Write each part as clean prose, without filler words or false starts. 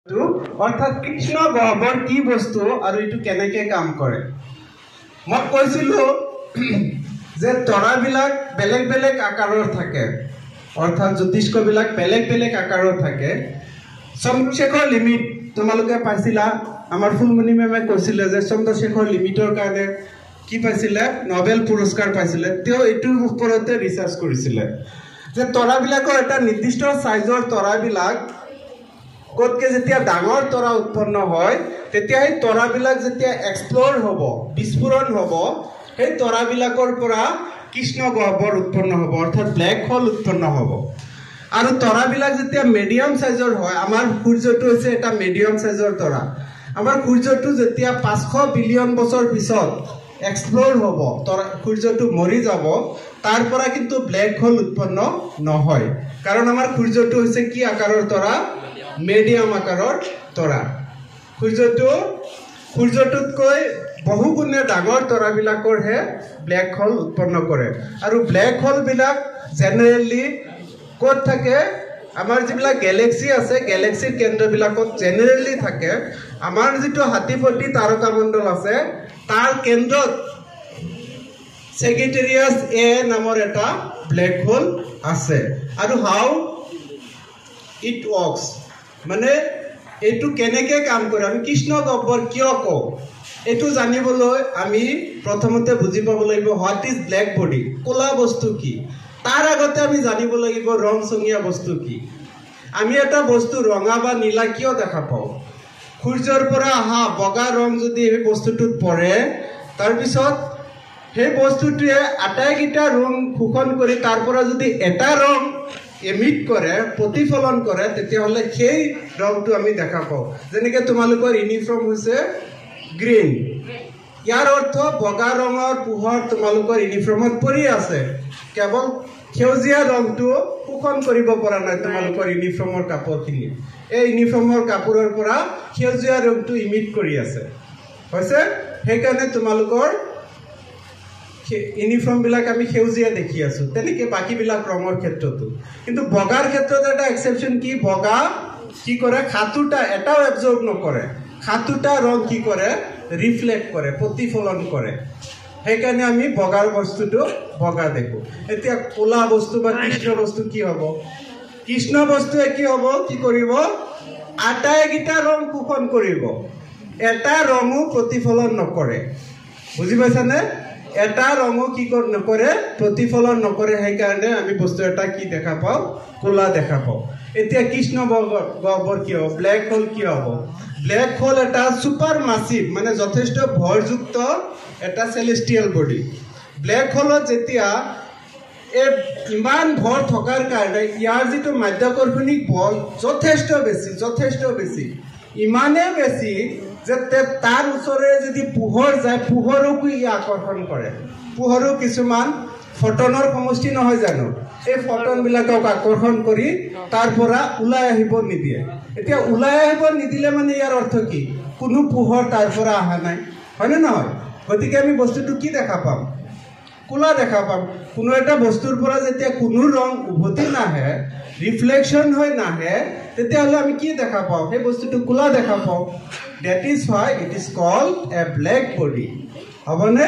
অৰ্থাৎ কৃষ্ণ গহ্বৰ কি বস্তু আৰু এইটো কেনেকৈ কাম কৰে। মই কৈছিলোঁ যে তৰাবিলাক বেলেগ বেলেগ আকাৰৰ থাকে, অৰ্থাৎ জ্যোতিষ্কবিলাক বেলেগ বেলেগ আকাৰৰ থাকে। চন্দ্ৰশেখৰ লিমিট তোমালোকে পাইছিলা, আমাৰ ফুলমণি মেমে কৈছিলে যে চন্দ্ৰশেখৰ লিমিটৰ কাৰণে কি পাইছিলে, নবেল পুৰস্কাৰ পাইছিলে। তেওঁ এইটোৰ ওপৰতে ৰিচাৰ্চ কৰিছিলে যে তৰাবিলাকৰ এটা নিৰ্দিষ্ট চাইজৰ তৰাবিলাক কতকে যেতিয়া ডাঙৰ তৰা উৎপন্ন হয় তেতিয়া এই তৰাবিলাক যেতিয়া এক্সপ্লোৰ হ'ব, বিস্ফোৰণ হ'ব, সেই তৰাবিলাকৰ পৰা কৃষ্ণ গহ্বৰ উৎপন্ন হ'ব, অৰ্থাৎ ব্লেক হোল উৎপন্ন হ'ব। আৰু তৰাবিলাক যেতিয়া মিডিয়াম চাইজৰ হয়, আমাৰ সূৰ্যটো হৈছে এটা মিডিয়াম চাইজৰ তৰা। আমাৰ সূৰ্যটো যেতিয়া 500 বিলিয়ন বছৰ পিছত এক্সপ্লোৰ হ'ব, সূৰ্যটো মৰি যাব, তাৰ পৰা কিন্তু ব্লেক হোল উৎপন্ন নহয়, কাৰণ আমাৰ সূৰ্যটো হৈছে কি আকাৰৰ তৰা, মিডিয়াম আকাৰৰ তৰা। সূৰ্যটোতকৈ বহুগুণে ডাঙৰ তৰাবিলাকৰহে ব্লেক হোল উৎপন্ন কৰে। আৰু ব্লেক হোলবিলাক জেনেৰেলি ক'ত থাকে, আমাৰ যিবিলাক গেলেক্সি আছে, গেলেক্সিৰ কেন্দ্ৰবিলাকত জেনেৰেলি থাকে। আমাৰ যিটো হাতীপতি তাৰকামণ্ডল আছে, তাৰ কেন্দ্ৰত চেগিটেৰিয়াছ এ নামৰ এটা ব্লেক হোল আছে। আৰু হাউ ইট ৱৰ্কছ, মানে এইটো কেনেকৈ কাম কৰে, আমি কৃষ্ণ গহ্বৰ কিয় কওঁ, এইটো জানিবলৈ আমি প্ৰথমতে বুজি পাব লাগিব হোৱাট ইজ ব্লেক বডি, ক'লা বস্তু কি। তাৰ আগতে আমি জানিব লাগিব ৰংচঙীয়া বস্তু কি। আমি এটা বস্তু ৰঙা বা নীলা কিয় দেখা পাওঁ, সূৰ্যৰ পৰা অহা বগা ৰং যদি সেই বস্তুটোত পৰে, তাৰপিছত সেই বস্তুটোৱে আটাইকেইটা ৰং শোষণ কৰি তাৰ পৰা যদি এটা ৰং এমিট কৰে, প্ৰতিফলন কৰে, তেতিয়াহ'লে সেই ৰংটো আমি দেখা পাওঁ। যেনেকৈ তোমালোকৰ ইউনিফৰ্ম হৈছে গ্ৰীণ, ইয়াৰ অৰ্থ বগা ৰঙৰ পোহৰ তোমালোকৰ ইউনিফৰ্মত পৰি আছে, কেৱল সেউজীয়া ৰংটো শোষণ কৰিব পৰা নাই তোমালোকৰ ইউনিফৰ্মৰ কাপোৰখিনি। এই ইউনিফৰ্মৰ কাপোৰৰ পৰা সেউজীয়া ৰংটো ইমিট কৰি আছে, হৈছে। সেইকাৰণে তোমালোকৰ ইউনিফৰ্মবিলাক আমি সেউজীয়া দেখি আছোঁ। তেনেকৈ বাকীবিলাক ৰঙৰ ক্ষেত্ৰতো, কিন্তু বগাৰ ক্ষেত্ৰত এটা এক্সেপশ্যন কি, বগা কি কৰে, সাতোটা এটাও এবজৰ্ব নকৰে, সাতোটা ৰং কি কৰে, ৰিফ্লেক্ট কৰে, প্ৰতিফলন কৰে। সেইকাৰণে আমি বগাৰ বস্তুটো বগা দেখোঁ। এতিয়া ক'লা বস্তু বা কৃষ্ণ বস্তু কি হ'ব, কৃষ্ণ বস্তুৱে কি হ'ব, কি কৰিব, আটাইকেইটা ৰং শোষণ কৰিব, এটা ৰঙো প্ৰতিফলন নকৰে। বুজি পাইছানে? এটা ৰঙো কি নকৰে, প্ৰতিফলন নকৰে। সেইকাৰণে আমি বস্তু এটা কি দেখা পাওঁ, ক'লা দেখা পাওঁ। এতিয়া কৃষ্ণ গহ্বৰ কি হ'ব, ব্লেক হোল কি হ'ব, ব্লেক হোল এটা ছুপাৰ মাছিভ, মানে যথেষ্ট ভৰযুক্ত এটা চেলেষ্টিয়েল বডি। ব্লেক হোলত যেতিয়া এই ইমান ভৰ থকাৰ কাৰণে ইয়াৰ যিটো মাধ্যাকৰ্ষণিক বল যথেষ্ট বেছি, ইমানেই বেছি যে তাৰ ওচৰেৰে যদি পোহৰ যায়, পোহৰকো ই আকৰ্ষণ কৰে। পোহৰো কিছুমান ফটনৰ সমষ্টি নহয় জানো, এই ফটনবিলাকক আকৰ্ষণ কৰি তাৰ পৰা ওলাই আহিব নিদিয়ে। এতিয়া ওলাই আহিব নিদিলে মানে ইয়াৰ অৰ্থ কি, কোনো পোহৰ তাৰ পৰা অহা নাই, হয়নে নহয়? গতিকে আমি বস্তুটো কি দেখা পাম, ক'লা দেখা পাম। কোনো এটা বস্তুৰ পৰা যেতিয়া কোনো ৰং উভতি নাহে, ৰিফ্লেকশ্যন হৈ নাহে, তেতিয়াহ'লে আমি কি দেখা পাওঁ, সেই বস্তুটো ক'লা দেখা পাওঁ। That is why it is called a black body. হ'বনে?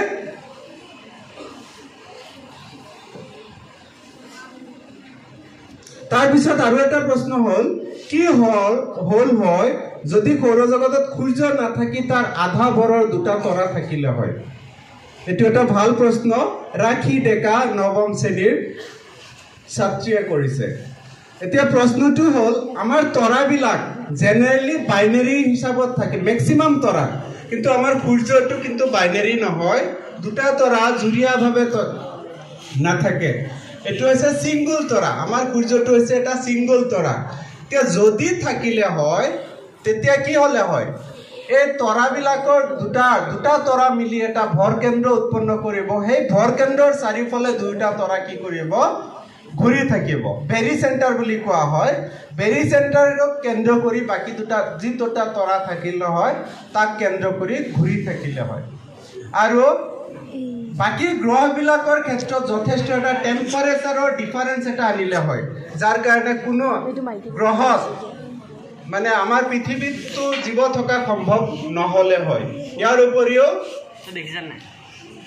তাৰপিছত আৰু এটা প্ৰশ্ন হ'ল, কি হ'ল হয় যদি সৌৰজগতত সূৰ্য নাথাকি তাৰ আধা ভৰৰ দুটা তৰা থাকিলে হয়। এইটো এটা ভাল প্ৰশ্ন, ৰাখি ডেকা নৱম শ্ৰেণীৰ ছাত্ৰীয়ে কৰিছে। এতিয়া প্ৰশ্নটো হ'ল, আমাৰ তৰাবিলাক জেনেৰেলি বাইনেৰী হিচাপত থাকে, মেক্সিমাম তৰা, কিন্তু আমাৰ সূৰ্যটো কিন্তু বাইনেৰী নহয়, দুটা তৰা জুৰীয়াভাৱে নাথাকে। এইটো হৈছে ছিংগল তৰা, আমাৰ সূৰ্যটো হৈছে এটা ছিংগল তৰা। এতিয়া যদি থাকিলে হয় তেতিয়া কি হ'লে হয়, এই তৰাবিলাকৰ দুটা তৰা মিলি এটা ভৰ কেন্দ্ৰ উৎপন্ন কৰিব। সেই ভৰ কেন্দ্ৰৰ চাৰিওফালে দুয়োটা তৰা কি কৰিব, ঘূৰি থাকিব, বেৰি চেণ্টাৰ বুলি কোৱা হয়। বেৰি চেণ্টাৰক কেন্দ্ৰ কৰি বাকী যি দুটা তৰা থাকিলে হয় তাক কেন্দ্ৰ কৰি ঘূৰি থাকিলে হয়। আৰু বাকী গ্ৰহবিলাকৰ ক্ষেত্ৰত যথেষ্ট এটা টেম্পাৰেচাৰৰ ডিফাৰেঞ্চ এটা আনিলে হয়, যাৰ কাৰণে কোনো গ্ৰহত মানে আমাৰ পৃথিৱীততো জীৱ থকা সম্ভৱ নহ'লে হয়। ইয়াৰ উপৰিও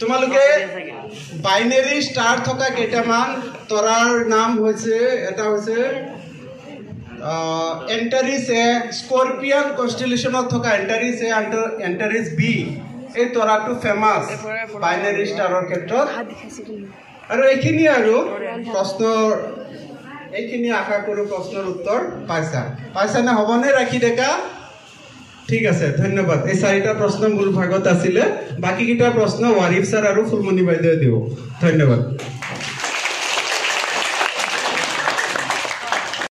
তোমালোকে বাইনেৰী ষ্টাৰ থকা কেইটামান তৰাৰ নাম হৈছে, এটা হৈছে এণ্টাৰিছ এ, স্কৰপিয়ন কনষ্টেলেশ্যনত থকা এণ্টাৰিছ এ, এণ্টাৰিছ বি, এই তৰাটো ফেমাছ বাইনেৰী ষ্টাৰৰ ক্ষেত্ৰত। আৰু এইখিনি আৰু প্ৰশ্নৰ, এইখিনি আশা কৰোঁ প্ৰশ্নৰ উত্তৰ পাইছানে? হ'বনে ৰাখি ডেকা? ঠিক আছে, ধন্যবাদ। এই 4টা প্ৰশ্ন মূল ভাগত আছিলে, বাকীকেইটা প্ৰশ্ন ৱাৰিফ ছাৰ আৰু ফুলমণি বাইদেৱে দিব। ধন্যবাদ।